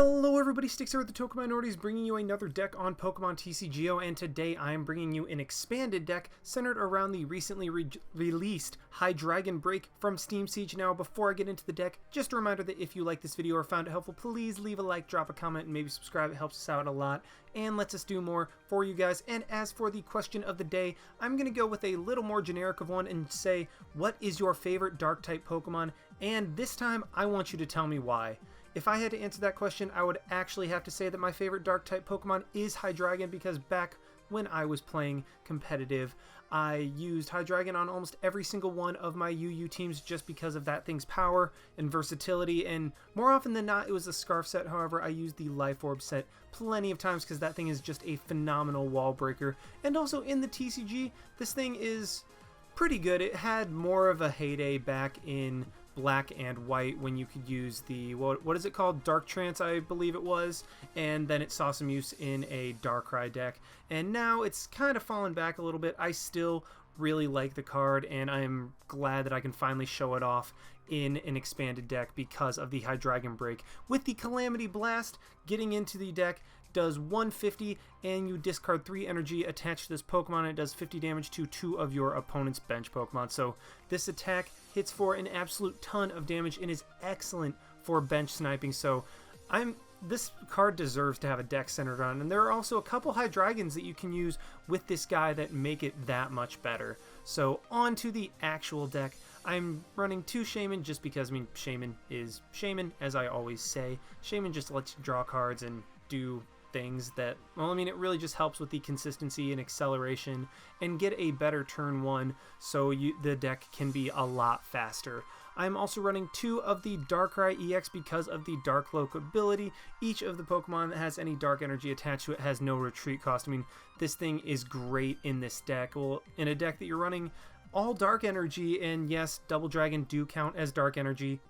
Hello everybody, Sticks here with the Token Minorities, bringing you another deck on Pokemon TCGO, and today I am bringing you an expanded deck centered around the recently released Hydreigon break from Steam Siege. Now, before I get into the deck, just a reminder that if you like this video or found it helpful, please leave a like, drop a comment, and maybe subscribe. It helps us out a lot and lets us do more for you guys. And as for the question of the day, I'm going to go with a little more generic of one and say, what is your favorite Dark-type Pokemon? And this time, I want you to tell me why. If I had to answer that question, I would actually have to say that my favorite Dark-type Pokemon is Hydreigon, because back when I was playing competitive, I used Hydreigon on almost every single one of my UU teams just because of that thing's power and versatility, and more often than not, it was the Scarf set. However, I used the Life Orb set plenty of times because that thing is just a phenomenal wall breaker. And also in the TCG, this thing is pretty good. It had more of a heyday back in Black and White when you could use the, what is it called? Dark Trance, I believe it was, and then it saw some use in a Darkrai deck, and now it's kind of fallen back a little bit. I still really like the card, and I'm glad that I can finally show it off in an expanded deck because of the Hydreigon break. With the Calamity Blast getting into the deck, does 150, and you discard 3 energy attached to this Pokemon, and it does 50 damage to 2 of your opponent's bench Pokemon. So this attack hits for an absolute ton of damage and is excellent for bench sniping. So this card deserves to have a deck centered on, and there are also a couple Hydreigons that you can use with this guy that make it that much better. So on to the actual deck. I'm running 2 Shaman just because, Shaman is Shaman, as I always say. Shaman just lets you draw cards and do things that, it really just helps with the consistency and acceleration and get a better turn 1 so the deck can be a lot faster. I'm also running 2 of the Darkrai EX because of the Dark Cloak ability. Each of the Pokemon that has any dark energy attached to it has no retreat cost. This thing is great in this deck. Well, in a deck that you're running all dark energy, and yes, Double Dragon do count as dark energy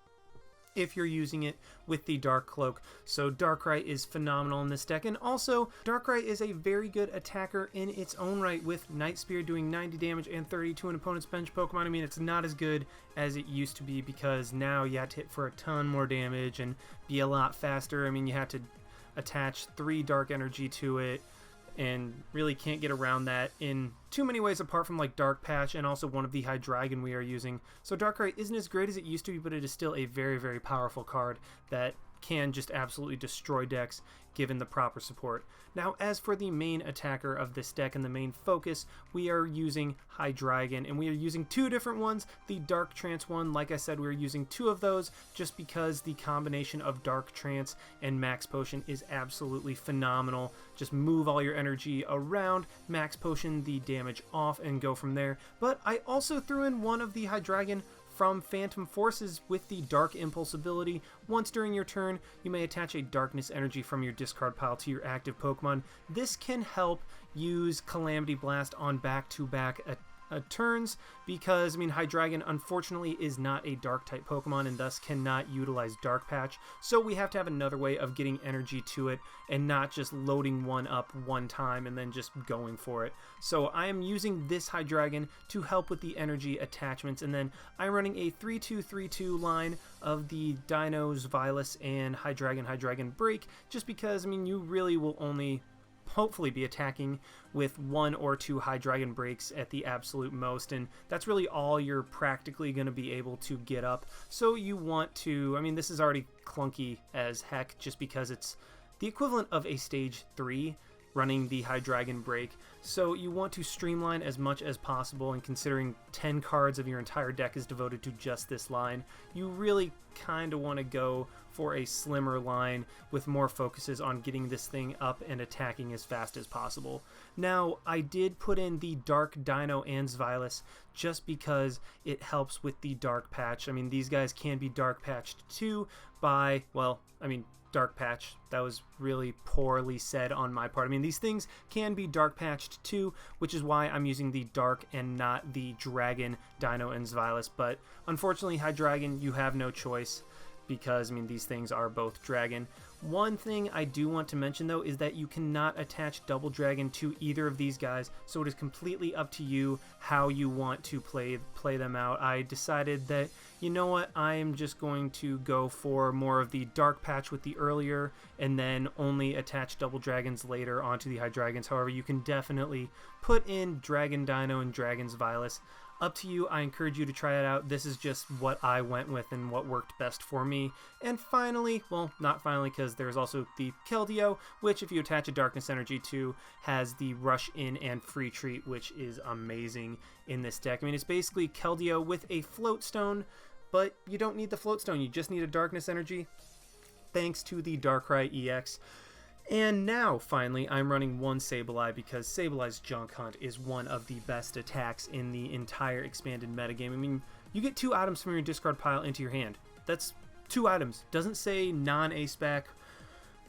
if you're using it with the Dark Cloak. So Darkrai is phenomenal in this deck, and also Darkrai is a very good attacker in its own right, with Night Spear doing 90 damage and 30 to an opponent's bench Pokemon. It's not as good as it used to be because now you have to hit for a ton more damage and be a lot faster. You have to attach 3 dark energy to it, and really can't get around that in too many ways apart from like Dark Patch and also one of the Hydreigon we are using. So Darkrai isn't as great as it used to be, but it is still a very, very powerful card that can just absolutely destroy decks given the proper support. Now, as for the main attacker of this deck and the main focus, we are using Hydreigon, and we are using 2 different ones. The Dark Trance one, like I said, we're using 2 of those just because the combination of Dark Trance and Max Potion is absolutely phenomenal. Just move all your energy around, Max Potion the damage off, and go from there. But I also threw in one of the Hydreigon from Phantom Forces with the Dark Impulse ability. Once during your turn, you may attach a darkness energy from your discard pile to your active Pokemon. This can help use Calamity Blast on back-to-back turns because, Hydreigon unfortunately is not a Dark-type Pokemon and thus cannot utilize Dark Patch, so we have to have another way of getting energy to it and not just loading one up one time and then just going for it. So I am using this Hydreigon to help with the energy attachments, and then I'm running a 3-2-3-2 line of the Dinos, Vilas, and Hydreigon Break just because, you really will only hopefully be attacking with 1 or 2 Hydreigon breaks at the absolute most, and that's really all you're practically going to be able to get up. So you want to, this is already clunky as heck just because it's the equivalent of a stage 3 running the Hydreigon break, so you want to streamline as much as possible, and considering 10 cards of your entire deck is devoted to just this line, you really kind of want to go for a slimmer line with more focuses on getting this thing up and attacking as fast as possible. Now, I did put in the Dark Dino and Xvilas just because it helps with the Dark Patch. These guys can be Dark Patched too by, Dark Patch, that was really poorly said on my part. These things can be Dark Patched too, which is why I'm using the Dark and not the Dragon, Dino, and Xvilas. But unfortunately, Hydreigon, you have no choice. because, I mean, these things are both dragon. One thing I do want to mention, though, is that you cannot attach double dragon to either of these guys, so it is completely up to you how you want to play them out. I decided that, you know what, I am just going to go for more of the dark patch with the earlier, and then only attach double dragons later onto the Hydreigons. However, you can definitely put in Dragon Dino and Dragon's Vilus. Up to you. I encourage you to try it out. This is just what I went with and what worked best for me. And finally, well, not finally, because there's also the Keldeo, which if you attach a Darkness Energy to, has the Rush In and Free Treat, which is amazing in this deck. I mean, it's basically Keldeo with a Float Stone, but you don't need the Float Stone. You just need a Darkness Energy, thanks to the Darkrai EX. And now, finally, I'm running one Sableye because Sableye's Junk Hunt is one of the best attacks in the entire expanded metagame. I mean, you get 2 items from your discard pile into your hand. That's 2 items. Doesn't say non-ace-back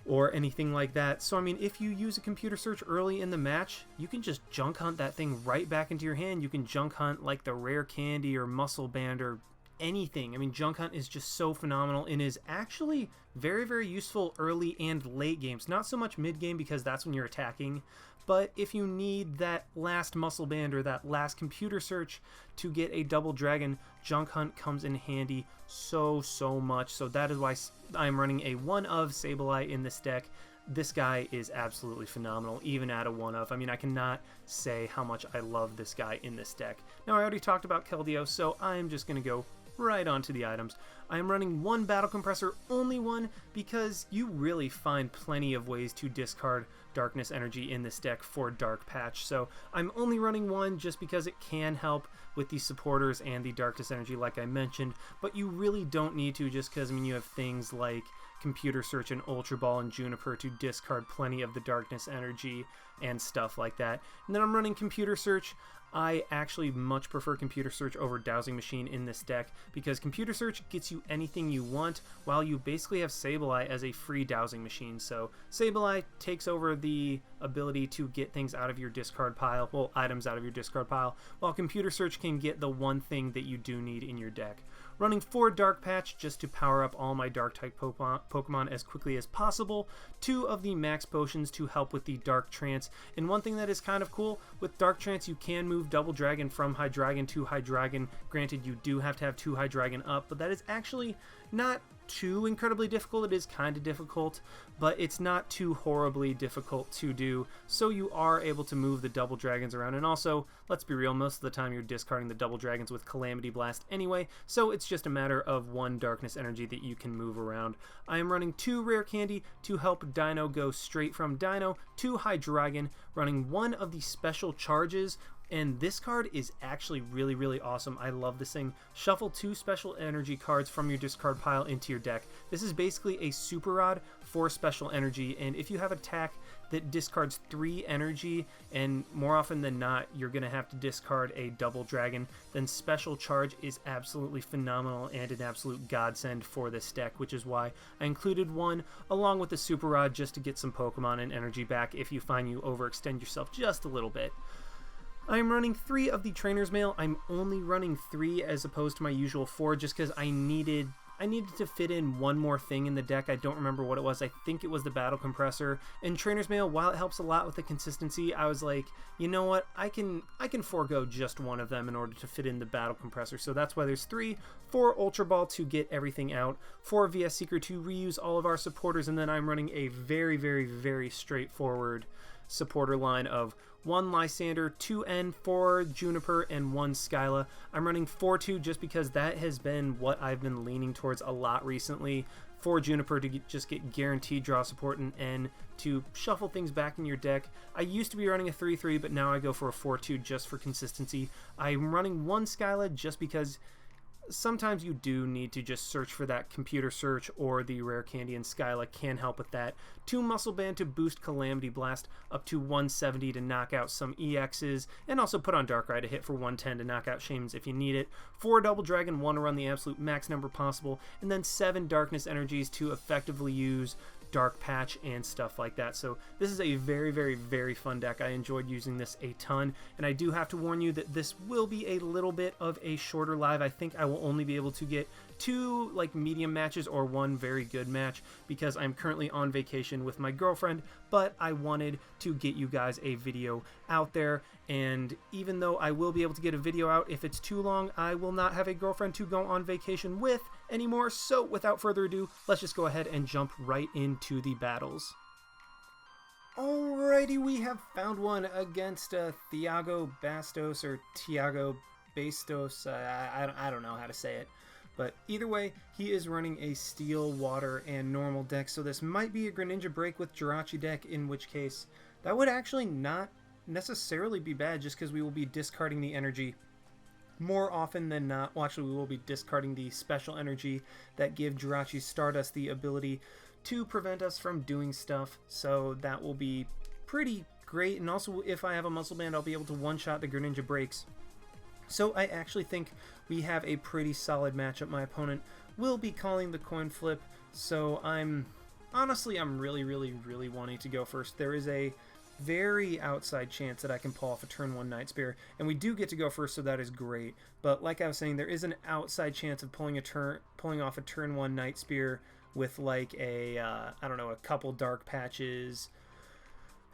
or anything like that. So, I mean, if you use a computer search early in the match, you can just Junk Hunt that thing right back into your hand. You can Junk Hunt like the Rare Candy or Muscle Band or anything. I mean, Junk Hunt is just so phenomenal and is actually very, very useful early and late games. Not so much mid game because that's when you're attacking, but if you need that last Muscle Band or that last computer search to get a double dragon, Junk Hunt comes in handy so much. So that is why I'm running a 1-of Sableye in this deck. This guy is absolutely phenomenal, even at a 1-of. I mean, I cannot say how much I love this guy in this deck. Now, I already talked about Keldeo, so I'm just going to go right onto the items. I'm running 1 Battle Compressor, only 1, because you really find plenty of ways to discard Darkness Energy in this deck for Dark Patch. So I'm only running 1 just because it can help with the supporters and the Darkness Energy like I mentioned, but you really don't need to, just because, I mean, you have things like Computer Search and Ultra Ball and Juniper to discard plenty of the Darkness Energy and stuff like that. And then I'm running Computer Search. I actually much prefer Computer Search over Dowsing Machine in this deck because Computer Search gets you anything you want while you basically have Sableye as a free Dowsing Machine. So Sableye takes over the ability to get things out of your discard pile, well, items out of your discard pile, while Computer Search can get the one thing that you do need in your deck. Running 4 Dark Patch just to power up all my Dark-type Pokemon as quickly as possible, 2 of the Max Potions to help with the Dark Trance, and one thing that is kind of cool, with Dark Trance you can move Double Dragon from Hydreigon to Hydreigon. Granted, you do have to have 2 Hydreigon up, but that is actually not too incredibly difficult. It is kind of difficult, but it's not too horribly difficult to do, so you are able to move the Double Dragons around. And also, let's be real, most of the time you're discarding the Double Dragons with Calamity Blast anyway, so it's just a matter of 1 Darkness Energy that you can move around. I am running 2 Rare Candy to help Dino go straight from Dino to Hydreigon, running 1 of the special charges. And this card is actually really awesome. I love this thing. Shuffle 2 special energy cards from your discard pile into your deck. This is basically a Super Rod for special energy, and if you have an attack that discards 3 energy, and more often than not you're going to have to discard a Double Dragon, then Special Charge is absolutely phenomenal and an absolute godsend for this deck, which is why I included 1 along with the Super Rod just to get some Pokemon and energy back if you find you overextend yourself just a little bit. I'm running 3 of the Trainer's Mail. I'm only running 3 as opposed to my usual 4 just because I needed to fit in one more thing in the deck. I don't remember what it was. I think it was the Battle Compressor. And Trainer's Mail, while it helps a lot with the consistency, I was like, you know what? I can forego just one of them in order to fit in the Battle Compressor. So that's why there's 3. 4 Ultra Ball to get everything out. 4 VS Seeker to reuse all of our supporters. And then I'm running a very straightforward supporter line of 1 Lysander, 2 N, 4 Juniper, and 1 Skyla. I'm running 4-2 just because that has been what I've been leaning towards a lot recently. 4 Juniper to just get guaranteed draw support, and N to shuffle things back in your deck. I used to be running a 3-3, but now I go for a 4-2 just for consistency. I'm running 1 Skyla just because sometimes you do need to just search for that Computer Search, or the Rare Candy, and Skyla can help with that. 2 Muscle Band to boost Calamity Blast up to 170 to knock out some EXs, and also put on Darkrai to hit for 110 to knock out Shamans if you need it. 4 Double Dragon, 1 to run the absolute max number possible, and then 7 Darkness Energies to effectively use Dark Patch and stuff like that. So this is a very, very, very fun deck. I enjoyed using this a ton, and I do have to warn you that this will be a little bit of a shorter live. I think I will only be able to get 2 like medium matches or 1 very good match because I'm currently on vacation with my girlfriend, but I wanted to get you guys a video out there. And even though I will be able to get a video out, if it's too long, I will not have a girlfriend to go on vacation with anymore. So without further ado, let's just go ahead and jump right into the battles. Alrighty, we have found one against Thiago Bastos or Thiago Bastos. I don't know how to say it. But either way, he is running a Steel, Water, and Normal deck, so this might be a Greninja Break with Jirachi deck, in which case that would actually not necessarily be bad just because we will be discarding the energy more often than not. Well, actually, we will be discarding the special energy that give Jirachi Stardust the ability to prevent us from doing stuff, so that will be pretty great. And also, if I have a Muscle Band, I'll be able to one-shot the Greninja Breaks. So I actually think we have a pretty solid matchup. My opponent will be calling the coin flip, so I'm really, really, really wanting to go first. There is a very outside chance that I can pull off a turn 1 Night Spear, and we do get to go first, so that is great. But like I was saying, there is an outside chance of pulling off a turn 1 Night Spear with like a I don't know, a couple Dark Patches.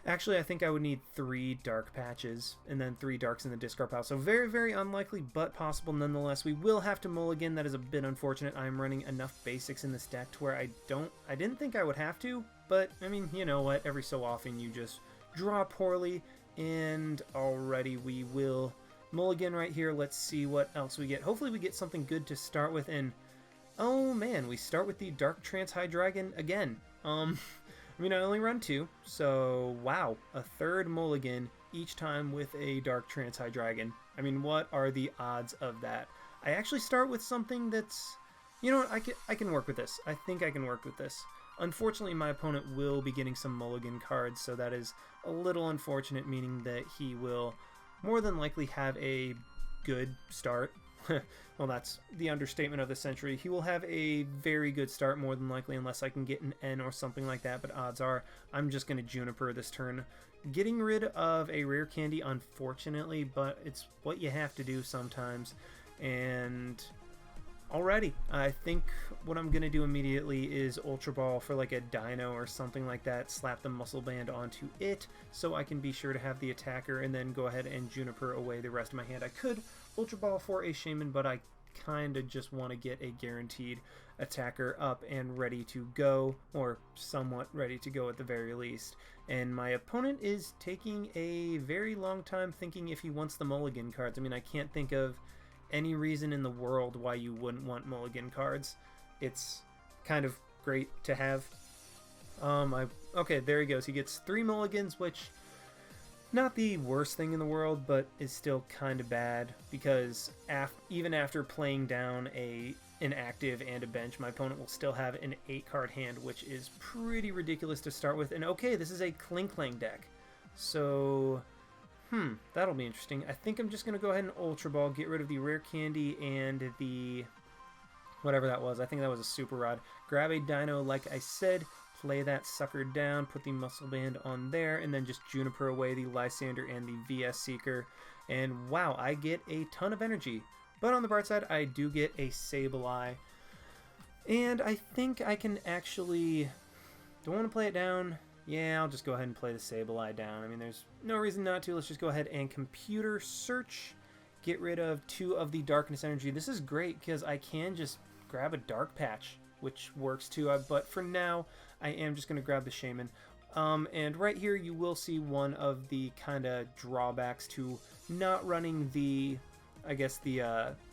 Actually, I think I would need 3 Dark Patches and then 3 Darks in the discard pile. So very, very unlikely, but possible nonetheless. We will have to mulligan. That is a bit unfortunate. I'm running enough basics in this deck to where I didn't think I would have to, but I mean, you know what? Every so often you just draw poorly, and already we will mulligan right here. Let's see what else we get. Hopefully we get something good to start with, and oh man, we start with the Dark Trance Hydreigon again. I mean, I only run 2, so wow, a 3rd mulligan each time with a Dark Trance Hydreigon. I mean, what are the odds of that? I actually start with something that's, you know what, I can work with this. I think I can work with this. Unfortunately, my opponent will be getting some mulligan cards, so that is a little unfortunate, meaning that he will more than likely have a good start. Well, that's the understatement of the century. He will have a very good start, more than likely, unless I can get an N or something like that, but odds are I'm just going to Juniper this turn. Getting rid of a rare candy, unfortunately, but it's what you have to do sometimes. And alrighty, I think what I'm going to do immediately is Ultra Ball for like a Dino or something like that, slap the Muscle Band onto it so I can be sure to have the attacker, and then go ahead and Juniper away the rest of my hand. I could Ultra Ball for a Shaman, but I kind of just want to get a guaranteed attacker up and ready to go, or somewhat ready to go at the very least. And my opponent is taking a very long time thinking if he wants the mulligan cards. I mean, I can't think of any reason in the world why you wouldn't want mulligan cards. It's kind of great to have. Okay, there he goes. He gets 3 mulligans, which not the worst thing in the world, but is still kind of bad because even after playing down an active and a bench, my opponent will still have an 8-card hand, which is pretty ridiculous to start with. And okay, this is a Klinklang deck, so that'll be interesting. I think I'm just going to go ahead and Ultra Ball, get rid of the rare candy and the whatever that was. I think that was a Super Rod. Grab a Dino, like I said, play that sucker down, put the Muscle Band on there, and then just Juniper away the Lysander and the VS Seeker. And wow, I get a ton of energy. But on the bright side, I do get a Sableye. And I think I can actually... Do I want to play it down? Yeah, I'll just go ahead and play the Sableye down. I mean, there's no reason not to. Let's just go ahead and computer search. Get rid of 2 of the Darkness Energy. This is great because I can just grab a Dark Patch, which works too. But for now, I am just going to grab the Shaman. And right here, you will see one of the kind of drawbacks to not running the... I guess the,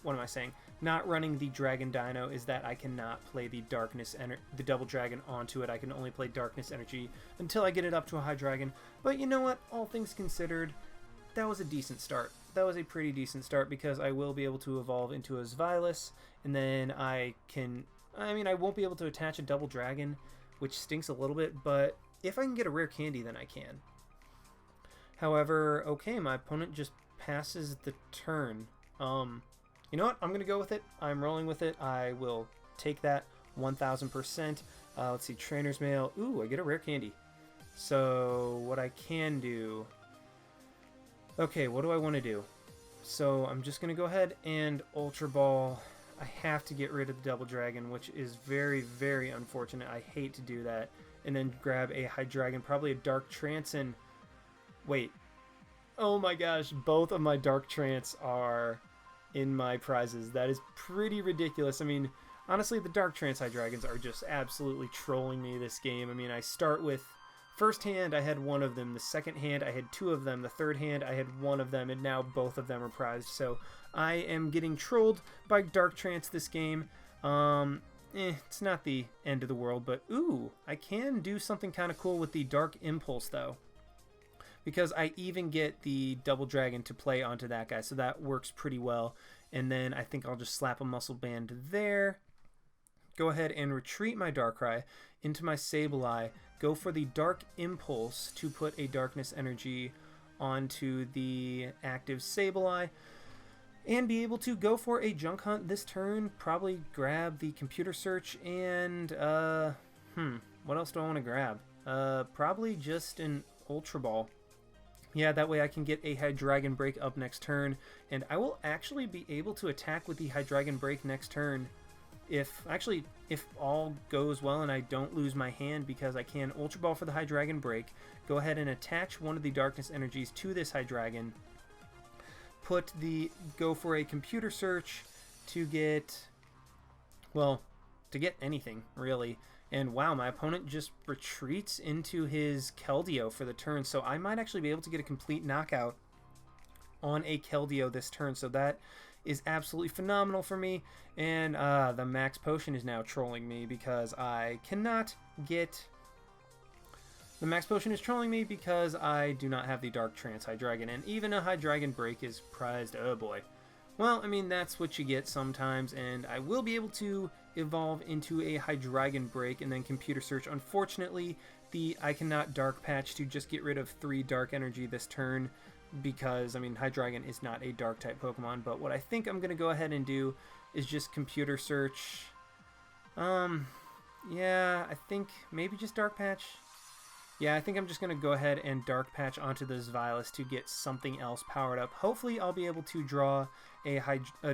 what am I saying? Not running the Dragon Dino is that I cannot play the the Double Dragon onto it. I can only play Darkness Energy until I get it up to a Hydreigon. But you know what? All things considered, that was a decent start. That was a pretty decent start because I will be able to evolve into a Xylis, and then I won't be able to attach a Double Dragon, which stinks a little bit, but if I can get a rare candy, then I can. However, okay, my opponent just passes the turn. You know what? I'm going to go with it. I'm rolling with it. I will take that 1000%. Let's see, Trainer's Mail. Ooh, I get a rare candy. So what I can do... Okay, what do I want to do? So I'm just going to go ahead and Ultra Ball. I have to get rid of the Double Dragon, which is very, very unfortunate. I hate to do that. And then grab a Hydreigon, probably a Dark Trance, and... Wait. Oh my gosh, both of my Dark Trance are in my prizes. That is pretty ridiculous. I mean, honestly, the Dark Trance Hydreigons are just absolutely trolling me this game. I mean, I start with... First hand, I had one of them. The second hand, I had two of them. The third hand, I had one of them. And now both of them are prized. So I am getting trolled by Dark Trance this game. It's not the end of the world. But, ooh, I can do something kind of cool with the Dark Impulse, though. Because I even get the Double Dragon to play onto that guy. So that works pretty well. And then I think I'll just slap a Muscle Band there. Go ahead and retreat my Darkrai into my Sableye. Go for the Dark Impulse to put a Darkness Energy onto the active Sableye. And be able to go for a Junk Hunt this turn. Probably grab the Computer Search and, what else do I want to grab? Probably just an Ultra Ball. Yeah, that way I can get a Hydreigon Break up next turn. And I will actually be able to attack with the Hydreigon Break next turn. If all goes well and I don't lose my hand, because I can Ultra Ball for the Hydreigon Break, go ahead and attach one of the Darkness Energies to this Hydreigon, go for a Computer Search to get, well, to get anything, really. And wow, my opponent just retreats into his Keldeo for the turn, so I might actually be able to get a complete knockout on a Keldeo this turn, so that is absolutely phenomenal for me. And the Max Potion is now trolling me because I cannot get... The Max Potion is trolling me because I do not have the Dark Trance Hydreigon, and even a Hydreigon Break is prized. Oh boy. Well, I mean, that's what you get sometimes, and I will be able to evolve into a Hydreigon Break and then Computer Search. Unfortunately, I cannot Dark Patch to just get rid of 3 Dark Energy this turn, because, I mean, Hydreigon is not a Dark-type Pokemon, but what I think I'm going to go ahead and do is just Computer Search. Yeah, I think maybe just Dark Patch. Yeah, I think I'm just going to go ahead and Dark Patch onto the Xylas to get something else powered up. Hopefully, I'll be able to draw a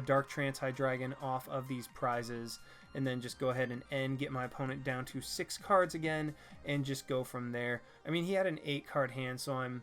Dark Trance Hydreigon off of these prizes, and then just go ahead and get my opponent down to 6 cards again, and just go from there. I mean, he had an 8-card hand, so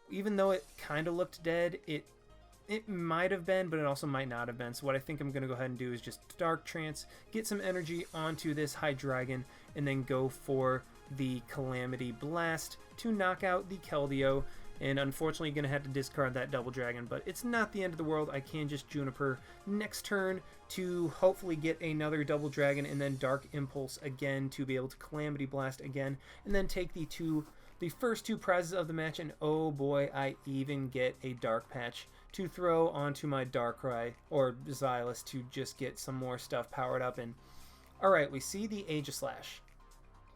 even though it kind of looked dead, it might have been, but it also might not have been. So what I think I'm going to go ahead and do is just Dark Trance, get some energy onto this Hydreigon, and then go for the Calamity Blast to knock out the Keldeo. And unfortunately, going to have to discard that Double Dragon, but it's not the end of the world. I can just Juniper next turn to hopefully get another Double Dragon, and then Dark Impulse again to be able to Calamity Blast again, and then take the first 2 prizes of the match. And oh boy, I even get a Dark Patch to throw onto my Darkrai or Xylas to just get some more stuff powered up. And alright, we see the Aegislash.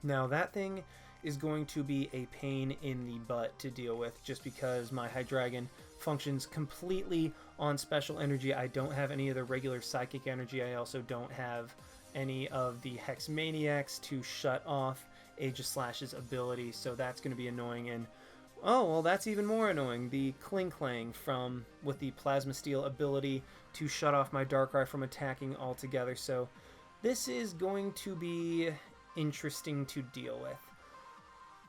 Now that thing is going to be a pain in the butt to deal with, just because my Hydreigon functions completely on special energy. I don't have any of the regular psychic energy. I also don't have any of the Hex Maniacs to shut off Aegislash's ability, so that's going to be annoying. And oh, well, that's even more annoying. The Kling Klang with the Plasma Steel ability to shut off my Darkrai from attacking altogether. So this is going to be interesting to deal with.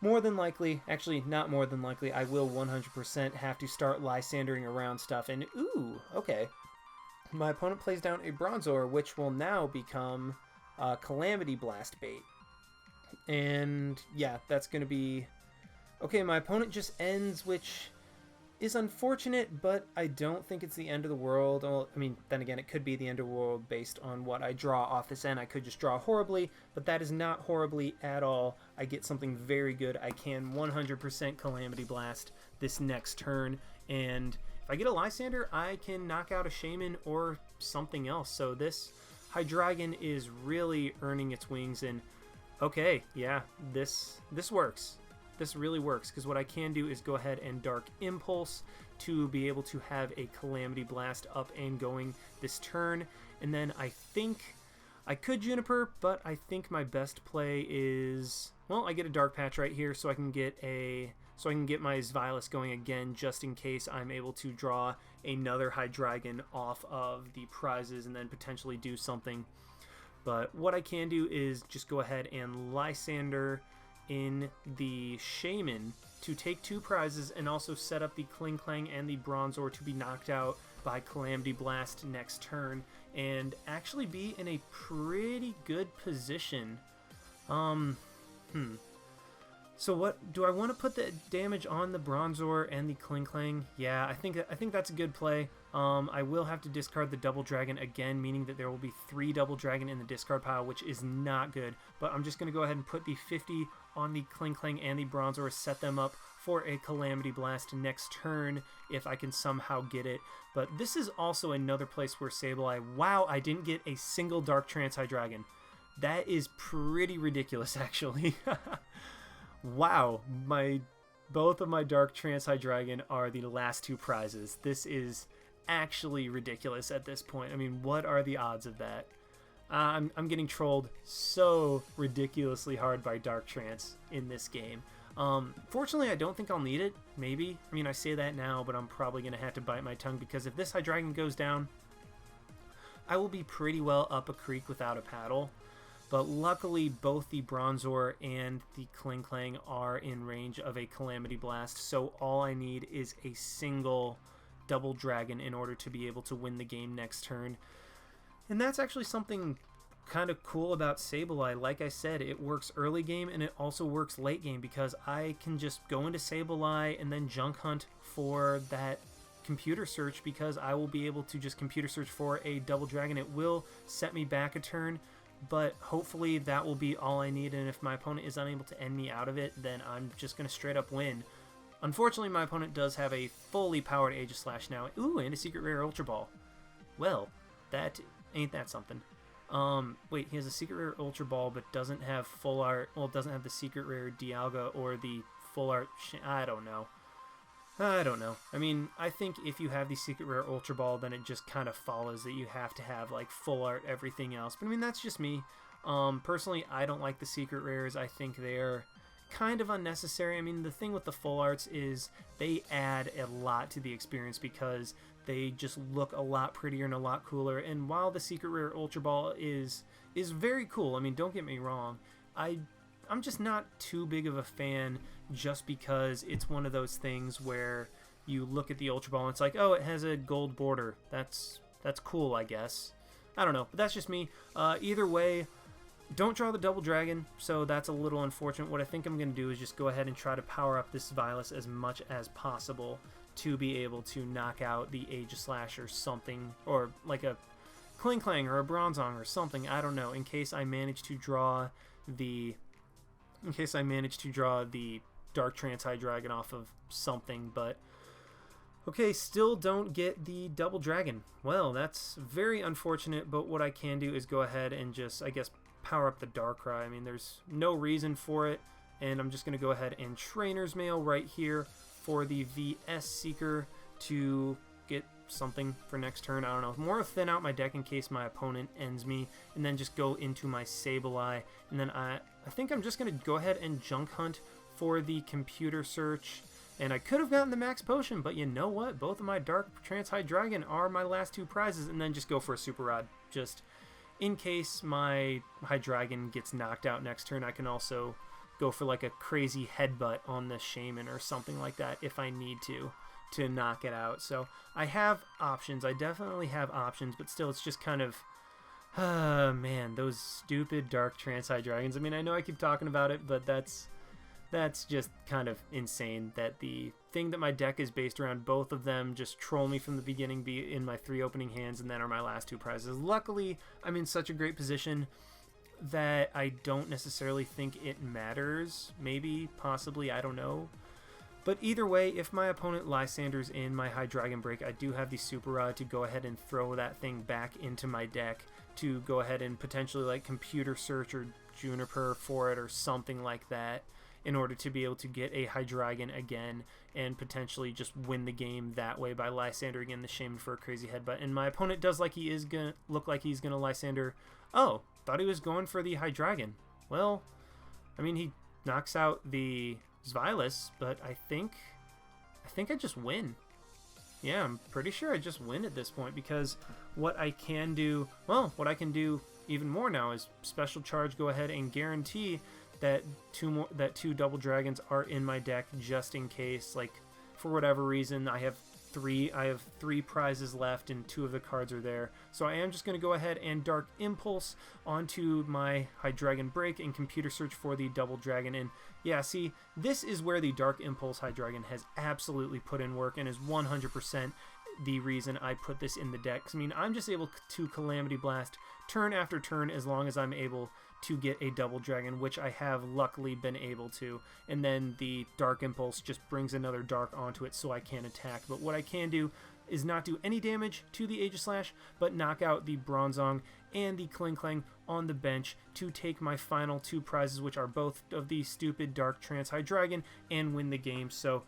More than likely, actually not more than likely, I will 100% have to start Lysandering around stuff. And ooh, okay. My opponent plays down a Bronzor, which will now become Calamity Blast bait. And yeah, that's going to be... Okay, my opponent just ends, which is unfortunate, but I don't think it's the end of the world. Well, I mean, then again, it could be the end of the world based on what I draw off this end. I could just draw horribly, but that is not horribly at all. I get something very good. I can 100% Calamity Blast this next turn, and if I get a Lysander, I can knock out a Shaman or something else. So this Hydreigon is really earning its wings, and okay, yeah, this works. This really works, because what I can do is go ahead and Dark Impulse to be able to have a Calamity Blast up and going this turn. And then I think I could Juniper, but I think my best play is, well, I get a Dark Patch right here, so I can get my Xviolus going again, just in case I'm able to draw another Hydreigon off of the prizes and then potentially do something. But what I can do is just go ahead and Lysander in the Shaman to take 2 prizes and also set up the Klinklang and the Bronzor to be knocked out by Calamity Blast next turn and actually be in a pretty good position. So what do I want to put the damage on the Bronzor and the Klinklang? Yeah, I think that's a good play. I will have to discard the Double Dragon again, meaning that there will be 3 Double Dragon in the discard pile, which is not good. But I'm just going to go ahead and put the 50 on the Klinklang and the Bronzor, set them up for a Calamity Blast next turn if I can somehow get it. But this is also another place where Sableye, wow, I didn't get a single Dark Trance Hydreigon. That is pretty ridiculous, actually. Wow, both of my Dark Trance Hydreigon are the last 2 prizes. This is actually ridiculous at this point. I mean, what are the odds of that? I'm getting trolled so ridiculously hard by Dark Trance in this game. Fortunately, I don't think I'll need it. Maybe. I mean, I say that now, but I'm probably going to have to bite my tongue because if this Hydreigon goes down, I will be pretty well up a creek without a paddle. But luckily, both the Bronzor and the Klinklang are in range of a Calamity Blast, so all I need is a single Double Dragon in order to be able to win the game next turn. And that's actually something kind of cool about Sableye. Like I said, it works early game and it also works late game because I can just go into Sableye and then junk hunt for that computer search because I will be able to just computer search for a Double Dragon. It will set me back a turn, but hopefully that will be all I need, and if my opponent is unable to end me out of it, then I'm just going to straight up win. Unfortunately, my opponent does have a fully powered Aegislash now. Ooh, and a Secret Rare Ultra Ball. Well, ain't that something. Wait, he has a Secret Rare Ultra Ball, but doesn't have full art, well, doesn't have the Secret Rare Dialga or the full art, I don't know. I mean, I think if you have the Secret Rare Ultra Ball, then it just kind of follows that you have to have, like, full art everything else. But, I mean, that's just me. Personally, I don't like the Secret Rares. I think they're kind of unnecessary. I mean, the thing with the full arts is they add a lot to the experience because they just look a lot prettier and a lot cooler. And while the Secret Rare Ultra Ball is very cool, I mean, don't get me wrong, I'm just not too big of a fan just because it's one of those things where you look at the Ultra Ball and it's like, oh, it has a gold border. That's cool, I guess. I don't know, but that's just me. Either way, don't draw the Double Dragon, so that's a little unfortunate. What I think I'm going to do is just go ahead and try to power up this Xviolus as much as possible to be able to knock out the Aegislash or something, or like a Klinklang or a Bronzong or something, I don't know, in case I manage to draw the Dark Trance Hydreigon off of something. But okay, still don't get the Double Dragon. Well, that's very unfortunate, but what I can do is go ahead and just, I guess, power up the Darkrai. I mean, there's no reason for it, and I'm just going to go ahead and Trainer's Mail right here for the VS Seeker to get something for next turn. I don't know, more thin out my deck in case my opponent ends me, and then just go into my Sableye, and then I think I'm just going to go ahead and junk hunt for the computer search. And I could have gotten the max potion, but you know what? Both of my Dark Trance Hydreigon are my last 2 prizes, and then just go for a Super Rod. Just in case my Hydreigon gets knocked out next turn, I can also go for like a crazy headbutt on the Shaman or something like that if I need to knock it out. So I have options. I definitely have options, but still, it's just kind of, man, those stupid Dark Trance Hydreigons. I mean, I know I keep talking about it, but that's just kind of insane that the thing that my deck is based around, both of them just troll me from the beginning, be in my 3 opening hands, and then are my last 2 prizes. Luckily, I'm in such a great position that I don't necessarily think it matters. Maybe, possibly, I don't know. But either way, if my opponent Lysanders in my Hydreigon break, I do have the Super Rod to go ahead and throw that thing back into my deck to go ahead and potentially like computer search or Juniper for it or something like that, in order to be able to get a Hydreigon again and potentially just win the game that way by Lysandering in the Shaman for a crazy headbutt. And my opponent does look like he's gonna Lysander. Oh, thought he was going for the Hydreigon. Well, I mean, he knocks out the Zvilas, but I think I just win. Yeah, I'm pretty sure I just win at this point, because what I can do, well, what I can do even more now is special charge, go ahead and guarantee that two double dragons are in my deck, just in case, like, for whatever reason I have three prizes left and 2 of the cards are there. So I am just going to go ahead and Dark Impulse onto my Hydreigon Break and computer search for the double dragon. And yeah, see, this is where the Dark Impulse Hydreigon has absolutely put in work and is 100% the reason I put this in the deck. I mean, I'm just able to Calamity Blast turn after turn as long as I'm able to get a double dragon, which I have luckily been able to, and then the Dark Impulse just brings another dark onto it so I can attack. But what I can do is not do any damage to the Aegislash, but knock out the Bronzong and the Klinklang on the bench to take my final 2 prizes, which are both of the stupid Dark Trance Hydreigon, and win the game. So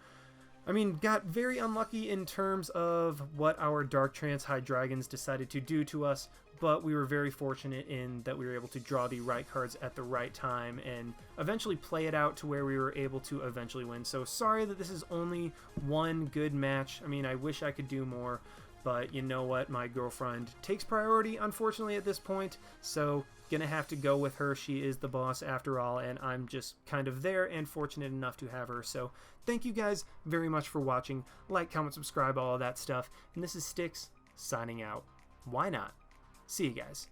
I mean, got very unlucky in terms of what our Dark Trance Hydreigons decided to do to us, but we were very fortunate in that we were able to draw the right cards at the right time and eventually play it out to where we were able to eventually win. So sorry that this is only one good match. I mean, I wish I could do more, but you know what? My girlfriend takes priority, unfortunately, at this point, so gonna have to go with her. She is the boss after all, and I'm just kind of there and fortunate enough to have her. So thank you guys very much for watching. Like, comment, subscribe, all of that stuff. And this is Styx signing out. Why not? See you guys.